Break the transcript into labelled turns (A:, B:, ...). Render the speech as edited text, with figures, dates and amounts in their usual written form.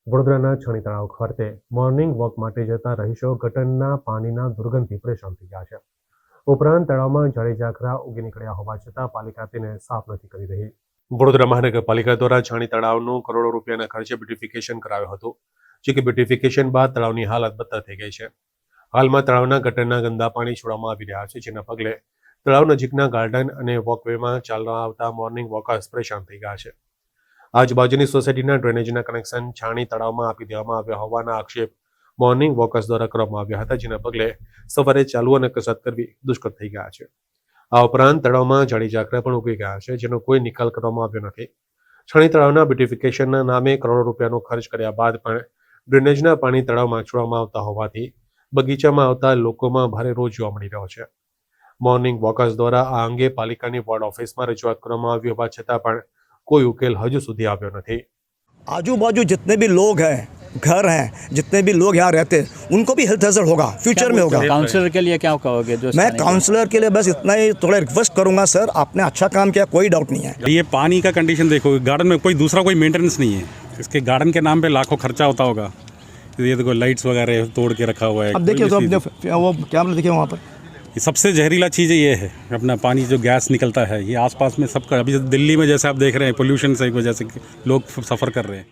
A: વડોદરાના છણી તળાવ ફરતે મોર્નિંગ વોક માટે જતા રહીશો ગટરના પાણીના દુર્ગંધથી પરેશાન થઈ ગયા છે. ઉપરાંત તળાવમાં જળે ઝાખરા ઉગી નીકળ્યા હોવા છતાં પાલિકા તેને સાફ નથી કરી રહી. વડોદરા મહાનગરપાલિકા દ્વારા છણી તળાવનું કરોડો રૂપિયાના ખર્ચે બ્યુટિફિકેશન કરાવ્યું હતું, જે કે બ્યુટિફિકેશન બાદ તળાવની હાલત બદતર થઈ ગઈ છે. હાલમાં તળાવના ગટરના ગંદા પાણી છોડવામાં આવી રહ્યા છે, જેના પગલે તળાવ નજીકના ગાર્ડન અને વોકવેમાં ચાલવા આવતા મોર્નિંગ વોકર્સ પરેશાન થઈ ગયા છે. આજુબાજુની સોસાયટીના ડ્રેનેજના કનેક્શન છાણી તળાવમાં આપી દેવામાં આવ્યા હોવાના આક્ષેપ મોર્નિંગ વોકર્સ દ્વારા કરવામાં આવ્યા હતા, જેના પગલે સવારે ચાલવું અને કસરત કરવી દુષ્કર થઈ ગયા છે. આ ઉપરાંત તળાવમાં જળી ઝાકરા પણ ઉગી ગયા છે, જેનો કોઈ નિકાલ કરવામાં આવ્યો નથી. છણી તળાવના બ્યુટિફિકેશનના નામે કરોડો રૂપિયાનો ખર્ચ કર્યા બાદ પણ ડ્રેનેજના પાણી તળાવમાં છોડવામાં આવતા હોવાથી બગીચામાં આવતા લોકોમાં ભારે રોષ જોવા મળી રહ્યો છે. મોર્નિંગ વોકર્સ દ્વારા આ અંગે પાલિકાની વોર્ડ ઓફિસમાં રજૂઆત કરવામાં આવી હોવા છતાં પણ कोई उकेल हजू सुधी आव्यो नहीं.
B: आजू बाजू जितने भी लोग हैं, घर हैं, जितने भी लोग यहाँ रहते हैं, उनको भी हेल्थ हैजर्ड होगा, फ्यूचर में होगा.
C: काउंसलर के लिए क्या कहोगे? जो
B: मैं काउंसलर के लिए बस इतना ही थोड़ा रिक्वेस्ट करूंगा, सर आपने अच्छा काम किया, कोई डाउट नहीं है.
D: ये पानी का कंडीशन देखो, गार्डन में कोई दूसरा कोई मेंटेनेंस नहीं है. इसके गार्डन के नाम पे लाखों खर्चा होता होगा. ये देखो लाइट्स वगैरह तोड़ के रखा हुआ है.
B: अब देखिए तो वो क्या देखिए वहाँ पर
D: सबसे जहरीला चीज़ ये है अपना पानी जो गैस निकलता है, ये आसपास में सबका, अभी दिल्ली में जैसे आप देख रहे हैं पोल्यूशन से वजह से लोग सफ़र कर रहे हैं.